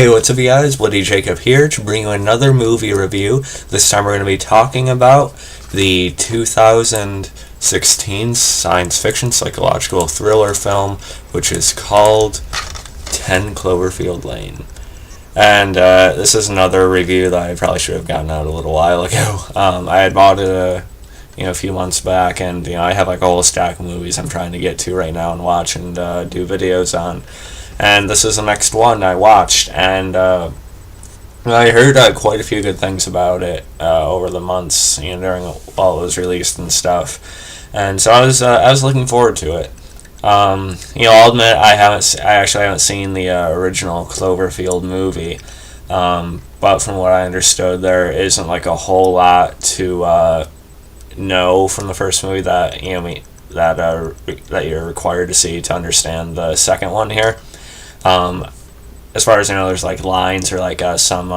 Hey, what's up, you guys? Woody Jacob here to bring you another movie review. This time we're going to be talking about the 2016 science fiction psychological thriller film, which is called 10 Cloverfield Lane. And this is another review that I probably should have gotten out a little while ago. I had bought it a few months back, and I have like a whole stack of movies I'm trying to get to right now and watch and do videos on. And this is the next one I watched, and I heard quite a few good things about it over the months, during while it was released and stuff. And so I was looking forward to it. I'll admit I actually haven't seen the original Cloverfield movie, but from what I understood, there isn't like a whole lot to know from the first movie that that you're required to see to understand the second one here. As far as I know, there's like lines or like some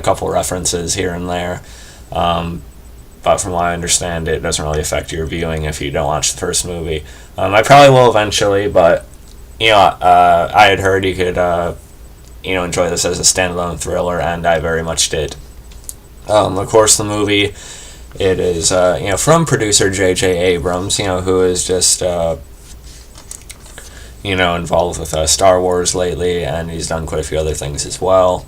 couple references here and there, but from what I understand, it doesn't really affect your viewing if you don't watch the first movie. I probably will eventually, but I had heard you could enjoy this as a standalone thriller, and I very much did. Of course, the movie, it is from producer J.J. Abrams, who is just involved with Star Wars lately, and he's done quite a few other things as well.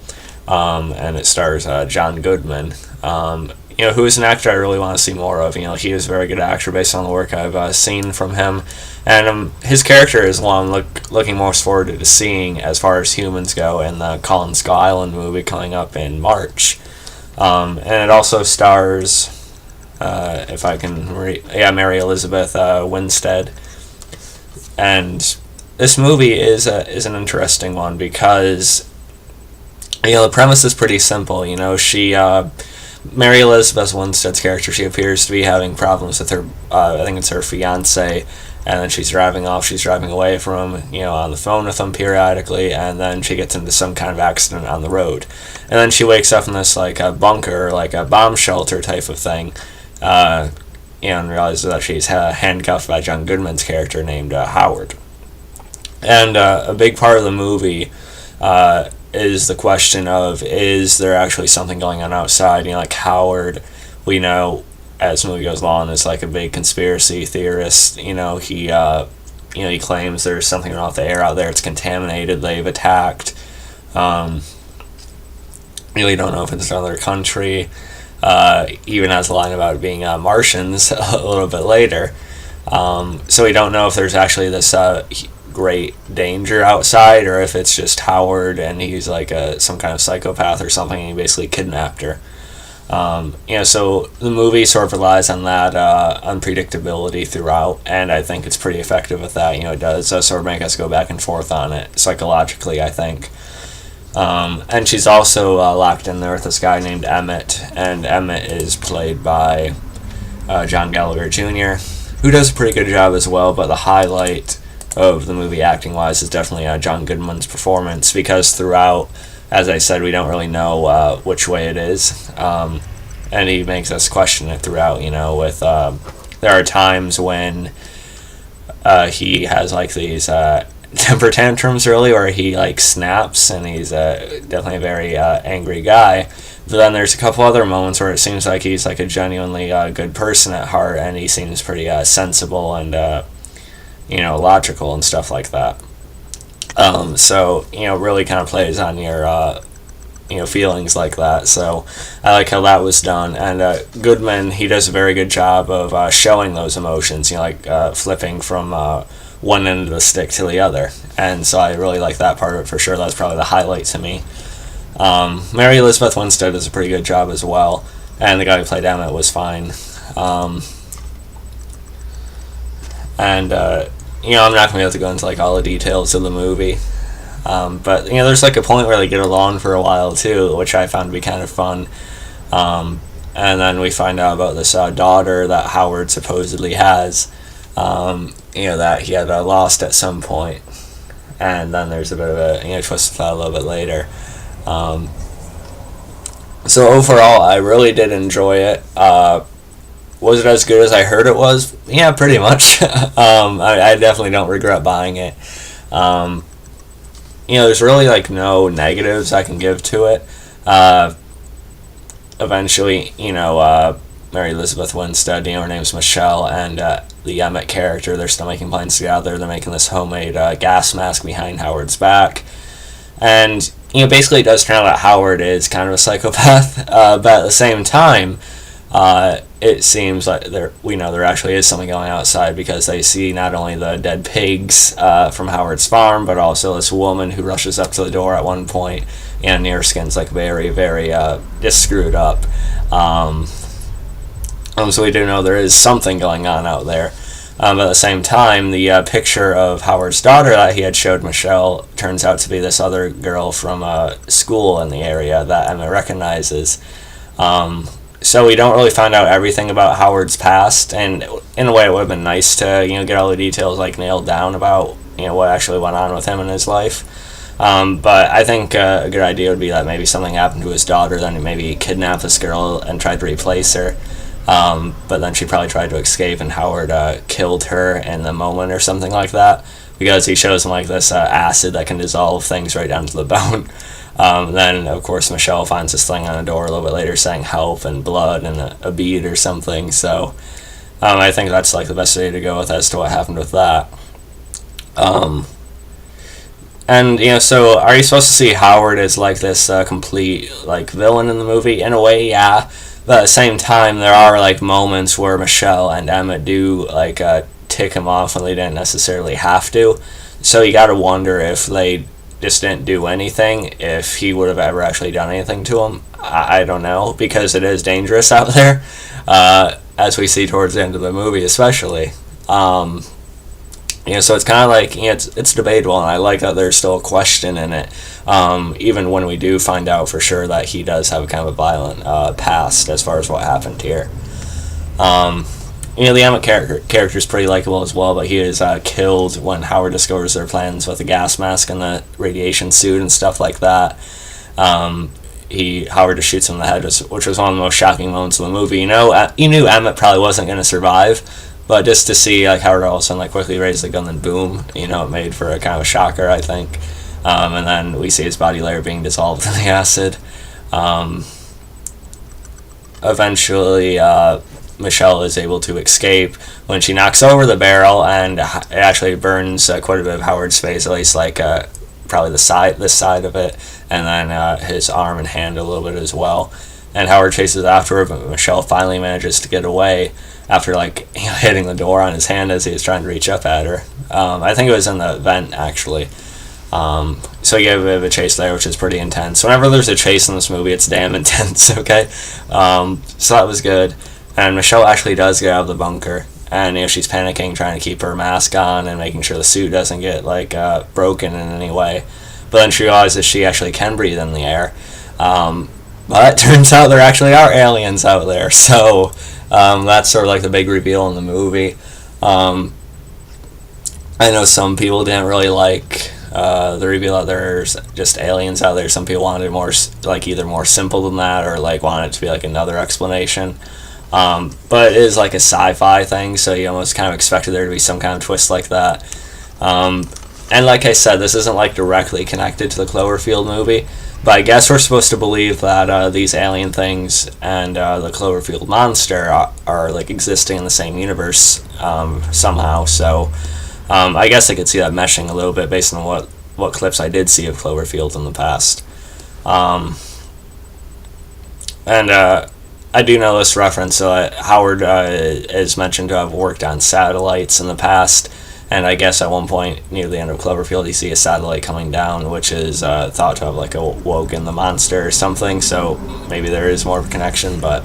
And it stars John Goodman, who is an actor I really want to see more of. He is a very good actor based on the work I've seen from him, and his character is one I'm looking most forward to seeing as far as humans go in the Colin Skull Island movie coming up in March. And it also stars, if I can Mary Elizabeth Winstead, and this movie is an interesting one because the premise is pretty simple. Mary Elizabeth Winstead's character, she appears to be having problems with her I think it's her fiancee, and then she's driving away from him, on the phone with him periodically, and then she gets into some kind of accident on the road, and then she wakes up in this like a bunker, like a bomb shelter type of thing, and realizes that she's handcuffed by John Goodman's character named Howard. And a big part of the movie is the question of, is there actually something going on outside? Like Howard, we know as the movie goes along, is like a big conspiracy theorist. He claims there's something wrong with the air out there. It's contaminated. They've attacked. Really don't know if it's another country. Even has a line about it being Martians a little bit later. So we don't know if there's actually this great danger outside, or if it's just Howard and he's like some kind of psychopath or something, and he basically kidnapped her. So the movie sort of relies on that unpredictability throughout, and I think it's pretty effective with that. It does sort of make us go back and forth on it psychologically, I think. And she's also locked in there with this guy named Emmett, and Emmett is played by John Gallagher Jr., who does a pretty good job as well, but the highlight of the movie acting-wise is definitely John Goodman's performance, because throughout, as I said, we don't really know which way it is, and he makes us question it throughout, with there are times when he has like these temper tantrums really, or he like snaps, and he's definitely a very angry guy. But then there's a couple other moments where it seems like he's like a genuinely good person at heart, and he seems pretty sensible and logical and stuff like that. So really kind of plays on your feelings like that. So I like how that was done, and Goodman, he does a very good job of showing those emotions, flipping from one end of the stick to the other, and so I really like that part of it for sure. That's probably the highlight to me. Mary Elizabeth Winstead does a pretty good job as well, and the guy who played Emmett was fine. I'm not going to be able to go into like all the details of the movie, but there's like a point where they get along for a while too, which I found to be kind of fun. And then we find out about this daughter that Howard supposedly has, that he had lost at some point, and then there's a bit of a twist of that a little bit later. So overall, I really did enjoy it. Was it as good as I heard it was? Yeah, pretty much. I definitely don't regret buying it. there's really like no negatives I can give to it. Eventually, Mary Elizabeth Winstead, her name's Michelle, and the Emmett character, they're still making plans to get out there. They're making this homemade gas mask behind Howard's back. And, basically it does turn out that Howard is kind of a psychopath, but at the same time, it seems like there actually is something going outside, because they see not only the dead pigs from Howard's farm, but also this woman who rushes up to the door at one point, and her skin's like very, very just screwed up. So we do know there is something going on out there. But at the same time, the picture of Howard's daughter that he had showed Michelle turns out to be this other girl from a school in the area that Emma recognizes. So we don't really find out everything about Howard's past, and in a way it would have been nice to get all the details like nailed down about what actually went on with him in his life. But I think a good idea would be that maybe something happened to his daughter, then maybe he kidnapped this girl and tried to replace her. But then she probably tried to escape, and Howard killed her in the moment or something like that, because he shows him like this acid that can dissolve things right down to the bone. Then, of course, Michelle finds this thing on the door a little bit later saying help and blood and a bead or something. So I think that's like the best way to go with as to what happened with that. And, so are you supposed to see Howard as like this complete like villain in the movie? In a way, yeah. But at the same time, there are like moments where Michelle and Emmett do like tick him off when they didn't necessarily have to. So you gotta wonder if they just didn't do anything, if he would have ever actually done anything to him. I don't know, because it is dangerous out there, as we see towards the end of the movie especially. So it's kind of like, it's debatable, and I like that there's still a question in it, even when we do find out for sure that he does have kind of a violent past as far as what happened here. The Emmett character is pretty likable as well, but he is killed when Howard discovers their plans with the gas mask and the radiation suit and stuff like that. Howard just shoots him in the head, which was one of the most shocking moments of the movie. You knew Emmett probably wasn't going to survive, but just to see like Howard all of a sudden like quickly raise the gun and boom, it made for a kind of a shocker, I think. And then we see his body layer being dissolved in the acid. Eventually, Michelle is able to escape when she knocks over the barrel, and it actually burns quite a bit of Howard's face, at least like probably this side of it, and then his arm and hand a little bit as well. And Howard chases after her, but Michelle finally manages to get away after like hitting the door on his hand as he was trying to reach up at her. I think it was in the vent actually. So he gave a bit of a chase there, which is pretty intense. Whenever there's a chase in this movie, it's damn intense. Okay, so that was good. And Michelle actually does get out of the bunker, and she's panicking, trying to keep her mask on and making sure the suit doesn't get like broken in any way. But then she realizes she actually can breathe in the air. But it turns out there actually are aliens out there. So that's sort of like the big reveal in the movie. I know some people didn't really like the reveal that there's just aliens out there. Some people wanted it more like either more simple than that, or like wanted it to be like another explanation. But it is like a sci-fi thing, so you almost kind of expected there to be some kind of twist like that. And like I said, this isn't like directly connected to the Cloverfield movie, but I guess we're supposed to believe that these alien things and the Cloverfield monster are like existing in the same universe somehow. So I guess I could see that meshing a little bit based on what clips I did see of Cloverfield in the past. I do know this reference. So Howard is mentioned to have worked on satellites in the past, and I guess at one point near the end of Cloverfield, you see a satellite coming down, which is thought to have like awoken the monster or something. So maybe there is more of a connection. But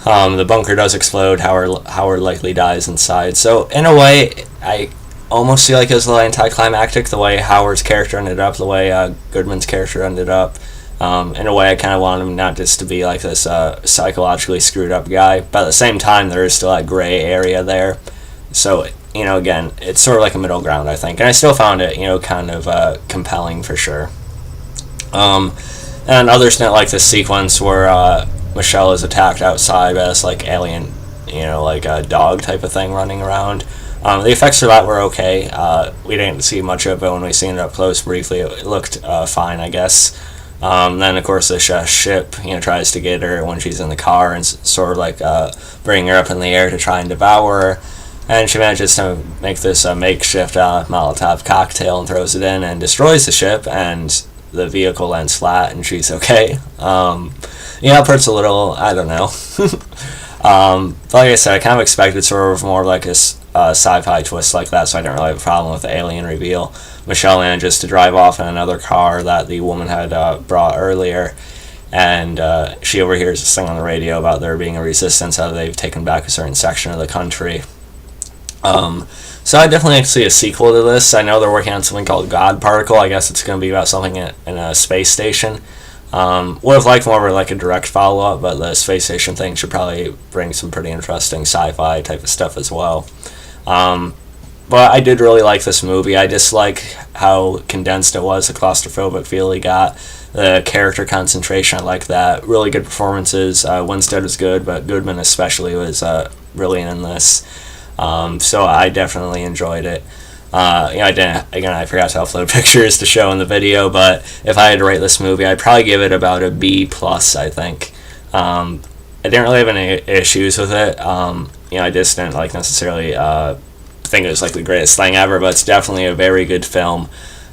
the bunker does explode. Howard likely dies inside. So in a way, I almost feel like it was a little anticlimactic the way Howard's character ended up, the way Goodman's character ended up. In a way, I kind of wanted him not just to be like this psychologically screwed up guy, but at the same time, there is still that gray area there. So, again, it's sort of like a middle ground, I think. And I still found it, kind of compelling for sure. And others didn't like this sequence where Michelle is attacked outside by this like alien, like a dog type of thing running around. The effects for that were okay. We didn't see much of it when we seen it up close briefly. It looked fine, I guess. Then, of course, the ship, tries to get her when she's in the car and sort of like bring her up in the air to try and devour her. And she manages to make this makeshift Molotov cocktail and throws it in and destroys the ship, and the vehicle lands flat and she's okay. Part's a little, I don't know. But like I said, I kind of expected sort of more like a sci-fi twist like that, so I didn't really have a problem with the alien reveal. Michelle manages to drive off in another car that the woman had brought earlier, and she overhears this thing on the radio about there being a resistance, how they've taken back a certain section of the country. So I definitely like to see a sequel to this. I know they're working on something called God Particle. I guess it's going to be about something in a space station. Would have liked more of like a direct follow-up, but the space station thing should probably bring some pretty interesting sci-fi type of stuff as well. But I did really like this movie. I just like how condensed it was, the claustrophobic feel he got, the character concentration, I like that. Really good performances. Winstead was good, but Goodman especially was brilliant in this. So I definitely enjoyed it. I forgot to upload pictures to show in the video, but if I had to rate this movie, I'd probably give it about a B+, I think. I didn't really have any issues with it. I just didn't necessarily think it was the greatest thing ever, but it's definitely a very good film.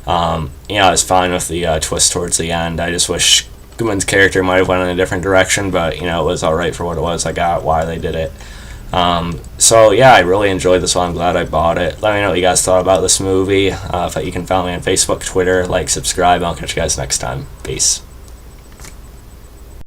I was fine with the twist towards the end. I just wish Goodman's character might have went in a different direction, but it was alright for what it was. I got why they did it. So yeah, I really enjoyed this one. I'm glad I bought it. Let me know what you guys thought about this movie. If you can follow me on Facebook, Twitter, subscribe. I'll catch you guys next time. Peace.